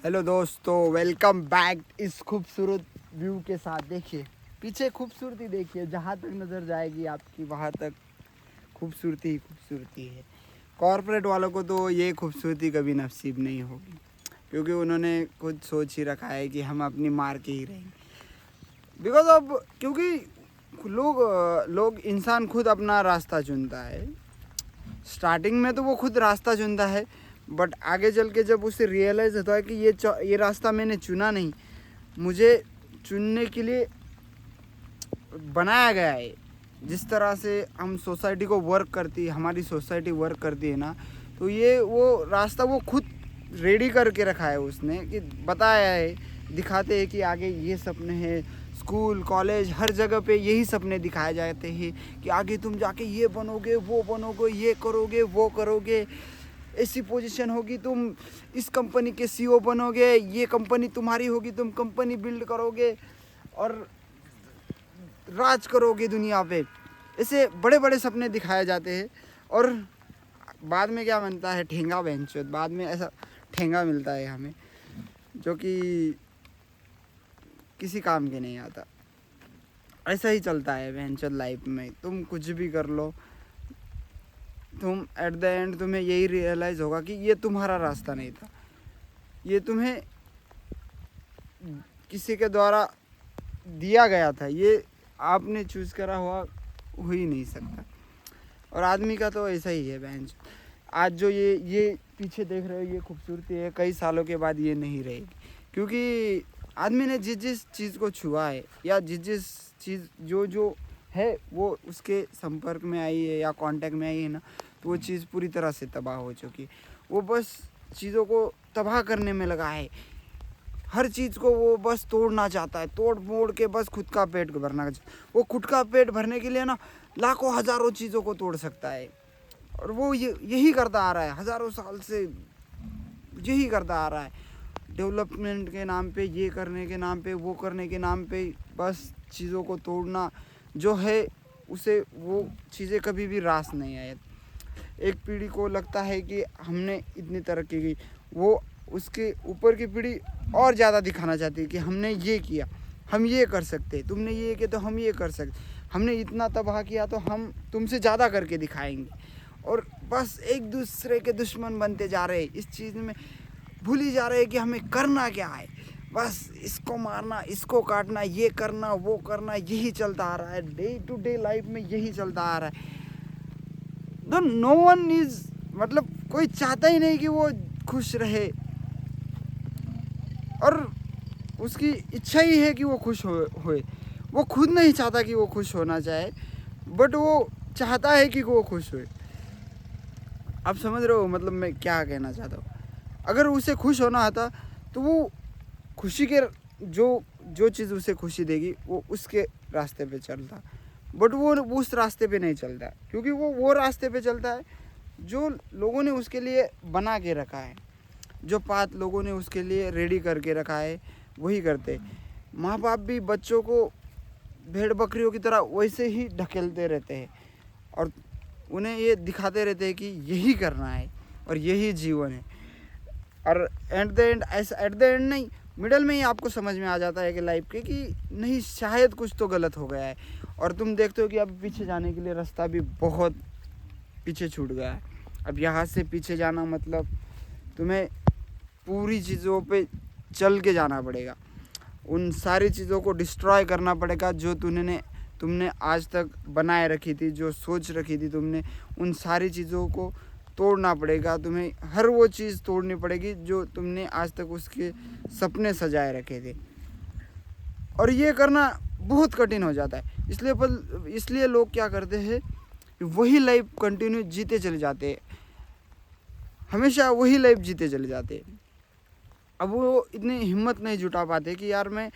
Hello दोस्तों, welcome back इस खूबसूरत व्यू के साथ। देखिए पीछे खूबसूरती, देखिए जहाँ तक नज़र जाएगी आपकी वहाँ तक खूबसूरती ही खूबसूरती है। कॉरपोरेट वालों को तो ये खूबसूरती कभी नसीब नहीं होगी, क्योंकि उन्होंने खुद सोच ही रखा है कि हम अपनी मार के ही रहेंगे। बिकॉज अब क्योंकि लोग इंसान खुद अपना रास्ता चुनता है। स्टार्टिंग में तो वो खुद रास्ता चुनता है, बट आगे चल के जब उसे रियलाइज़ होता है कि ये रास्ता मैंने चुना नहीं, मुझे चुनने के लिए बनाया गया है। जिस तरह से हम सोसाइटी को वर्क करती है, हमारी सोसाइटी वर्क करती है ना, तो ये वो रास्ता वो खुद रेडी करके रखा है उसने, कि बताया है, दिखाते हैं कि आगे ये सपने हैं। स्कूल कॉलेज हर जगह पे यही सपने दिखाए जाते हैं कि आगे तुम जाके ये बनोगे, वो बनोगे, ये करोगे, वो करोगे, ऐसी पोजीशन होगी, तुम इस कंपनी के सीईओ बनोगे, ये कंपनी तुम्हारी होगी, तुम कंपनी बिल्ड करोगे और राज करोगे दुनिया पे। ऐसे बड़े बड़े सपने दिखाए जाते हैं। और बाद में क्या बनता है, ठेंगा बेंचोद। बाद में ऐसा ठेंगा मिलता है हमें जो कि किसी काम के नहीं आता। ऐसा ही चलता है बेंचोद लाइफ में। तुम कुछ भी कर लो, तुम एट द एंड तुम्हें यही रियलाइज़ होगा कि ये तुम्हारा रास्ता नहीं था, ये तुम्हें किसी के द्वारा दिया गया था, ये आपने चूज़ करा हुआ हो ही नहीं सकता। और आदमी का तो ऐसा ही है बेंच। आज जो ये पीछे देख रहे हो, ये खूबसूरती है, कई सालों के बाद ये नहीं रहेगी, क्योंकि आदमी ने जिस जिस चीज़ को छुआ है, या जिस जिस चीज़ जो है वो उसके संपर्क में आई है या कांटेक्ट में आई है ना, तो वो चीज़ पूरी तरह से तबाह हो चुकी है। वो बस चीज़ों को तबाह करने में लगा है। हर चीज़ को वो बस तोड़ना चाहता है, तोड़ मोड़ के बस खुद का पेट भरना। वो खुद का पेट भरने के लिए ना लाखों हज़ारों चीज़ों को तोड़ सकता है। और वो यही करता आ रहा है, हज़ारों साल से यही करता आ रहा है। डेवलपमेंट के नाम पे, ये करने के नाम पे, वो करने के नाम पे, बस चीज़ों को तोड़ना जो है उसे वो चीज़ें कभी भी रास नहीं आए। एक पीढ़ी को लगता है कि हमने इतनी तरक्की की, वो उसके ऊपर की पीढ़ी और ज़्यादा दिखाना चाहती है कि हमने ये किया, हम ये कर सकते, तुमने ये किया तो हम ये कर सकते, हमने इतना तबाह किया तो हम तुमसे ज़्यादा करके दिखाएंगे। और बस एक दूसरे के दुश्मन बनते जा रहे हैं। इस चीज़ में भूल ही जा रहे हैं कि हमें करना क्या है। बस इसको मारना, इसको काटना, ये करना, वो करना, यही चलता आ रहा है। डे टू डे लाइफ में यही चलता आ रहा है। तो नो वन इज, मतलब कोई चाहता ही नहीं कि वो खुश रहे, और उसकी इच्छा ही है कि वो खुश होए। वो खुद नहीं चाहता कि वो खुश होना चाहे, बट वो चाहता है कि वो खुश होए। आप समझ रहे हो मतलब मैं क्या कहना चाहता हूँ। अगर उसे खुश होना आता तो वो खुशी के जो चीज़ उसे खुशी देगी वो उसके रास्ते पे चलता, बट वो उस रास्ते पे नहीं चलता, क्योंकि वो रास्ते पे चलता है जो लोगों ने उसके लिए बना के रखा है, जो पाथ लोगों ने उसके लिए रेडी करके रखा है वही करते। माँ बाप भी बच्चों को भेड़ बकरियों की तरह वैसे ही ढकेलते रहते हैं, और उन्हें ये दिखाते रहते हैं कि यही करना है और यही जीवन है। और एट द एंड, ऐसा एट द एंड नहीं, मिडल में ही आपको समझ में आ जाता है कि लाइफ के कि नहीं, शायद कुछ तो गलत हो गया है। और तुम देखते हो कि अब पीछे जाने के लिए रास्ता भी बहुत पीछे छूट गया है। अब यहाँ से पीछे जाना मतलब तुम्हें पूरी चीज़ों पे चल के जाना पड़ेगा। उन सारी चीज़ों को डिस्ट्रॉय करना पड़ेगा जो तुमने आज तक बनाए रखी थी, जो सोच रखी थी तुमने, उन सारी चीज़ों को तोड़ना पड़ेगा। तुम्हें हर वो चीज़ तोड़नी पड़ेगी जो तुमने आज तक उसके सपने सजाए रखे थे। और ये करना बहुत कठिन हो जाता है। इसलिए लोग क्या करते हैं, वही लाइफ कंटिन्यू जीते चले जाते हैं, हमेशा वही लाइफ जीते चले जाते हैं। अब वो इतनी हिम्मत नहीं जुटा पाते कि यार मैं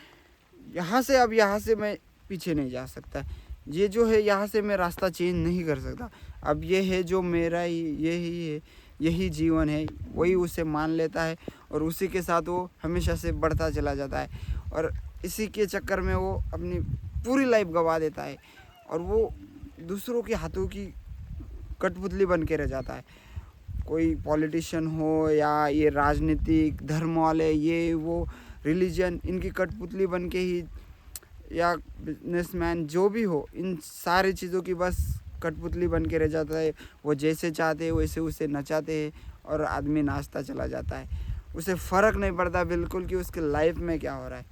यहाँ से मैं पीछे नहीं जा सकता, ये जो है यहाँ से मैं रास्ता चेंज नहीं कर सकता। अब ये है जो मेरा ही, यही है, यही जीवन है, वही उसे मान लेता है और उसी के साथ वो हमेशा से बढ़ता चला जाता है। और इसी के चक्कर में वो अपनी पूरी लाइफ गंवा देता है, और वो दूसरों के हाथों की कठपुतली बन के रह जाता है। कोई पॉलिटिशियन हो या ये राजनीतिक धर्म वाले, ये वो रिलीजन, इनकी कठपुतली बन के ही, या बिजनेसमैन जो भी हो, इन सारी चीज़ों की बस कठपुतली बन के रह जाता है। वो जैसे चाहते हैं वैसे उसे नचाते हैं और आदमी नाचता चला जाता है। उसे फ़र्क नहीं पड़ता बिल्कुल कि उसके लाइफ में क्या हो रहा है,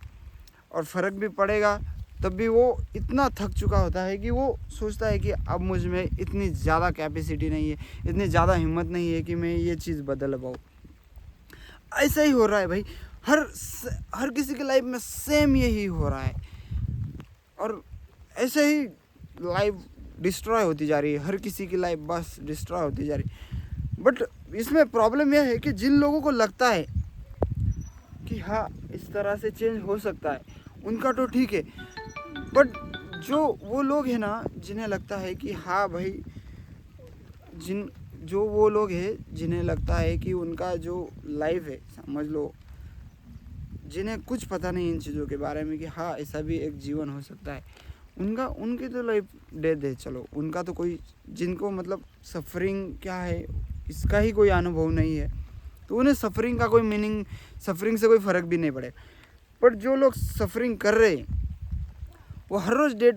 और फ़र्क भी पड़ेगा तब भी वो इतना थक चुका होता है कि वो सोचता है कि अब मुझ में इतनी ज़्यादा कैपेसिटी नहीं है, इतनी ज़्यादा हिम्मत नहीं है कि मैं ये चीज़ बदल पाऊँ। ऐसा ही हो रहा है भाई, हर किसी की लाइफ में सेम यही हो रहा है, और ऐसे ही लाइफ डिस्ट्रॉय होती जा रही है। हर किसी की लाइफ बस डिस्ट्रॉय होती जा रही है। बट इसमें प्रॉब्लम यह है कि जिन लोगों को लगता है कि हाँ इस तरह से चेंज हो सकता है, उनका तो ठीक है। बट जो वो लोग हैं ना, जिन्हें लगता है कि हाँ भाई, जो वो लोग हैं जिन्हें लगता है कि उनका जो लाइफ है, समझ लो, जिन्हें कुछ पता नहीं इन चीज़ों के बारे में कि हाँ ऐसा भी एक जीवन हो सकता है, उनकी तो लाइफ डेथ है। चलो, उनका तो कोई, जिनको मतलब सफरिंग क्या है इसका ही कोई अनुभव नहीं है, तो उन्हें सफरिंग का कोई मीनिंग, सफरिंग से कोई फ़र्क भी नहीं पड़े। पर जो लोग सफरिंग कर रहे हैं वो हर रोज़ डे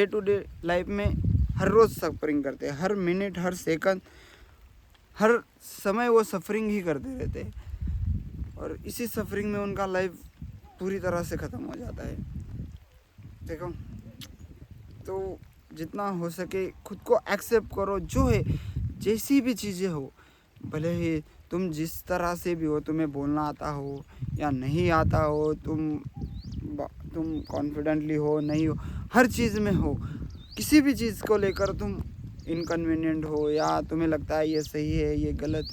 टू डे लाइफ में हर रोज़ सफरिंग करते हैं। हर मिनट, हर सेकंड, हर समय वो सफरिंग ही करते रहते हैं, और इसी सफरिंग में उनका लाइफ पूरी तरह से ख़त्म हो जाता है। देखो, तो जितना हो सके खुद को एक्सेप्ट करो, जो है जैसी भी चीज़ें हो, भले ही तुम जिस तरह से भी हो, तुम्हें बोलना आता हो या नहीं आता हो, तुम कॉन्फिडेंटली हो नहीं हो, हर चीज़ में हो, किसी भी चीज़ को लेकर तुम इनकन्वीनियंट हो या तुम्हें लगता है ये सही है ये गलत,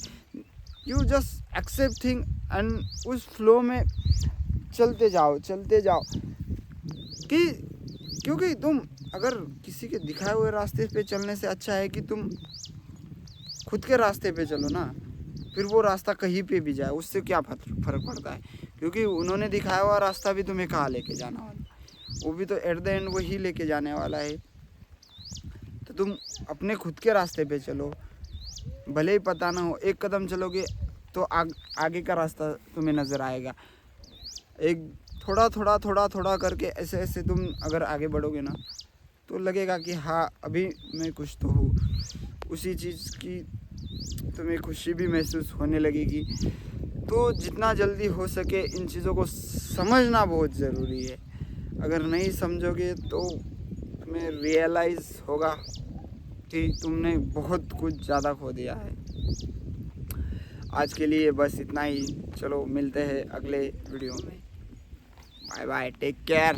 you just accept thing and उस फ्लो में चलते जाओ क्योंकि तुम अगर किसी के दिखाए हुए रास्ते पे चलने से अच्छा है कि तुम खुद के रास्ते पे चलो ना। फिर वो रास्ता कहीं पे भी जाए, उससे क्या फ़र्क पड़ता है, क्योंकि उन्होंने दिखाया हुआ रास्ता भी तुम्हें कहाँ लेके जाना वाला, वो भी तो एट द एंड वही लेके जाने वाला है। तो तुम अपने खुद के रास्ते पे चलो, भले ही पता ना हो, एक कदम चलोगे तो आगे का रास्ता तुम्हें नज़र आएगा। एक थोड़ा करके ऐसे तुम अगर आगे बढ़ोगे ना, तो लगेगा कि हाँ अभी मैं कुछ तो हूँ। उसी चीज़ की तुम्हें खुशी भी महसूस होने लगेगी। तो जितना जल्दी हो सके इन चीज़ों को समझना बहुत ज़रूरी है। अगर नहीं समझोगे तो तुम्हें रियलाइज़ होगा कि तुमने बहुत कुछ ज़्यादा खो दिया है। आज के लिए बस इतना ही। चलो मिलते हैं अगले वीडियो में। Bye bye, take care.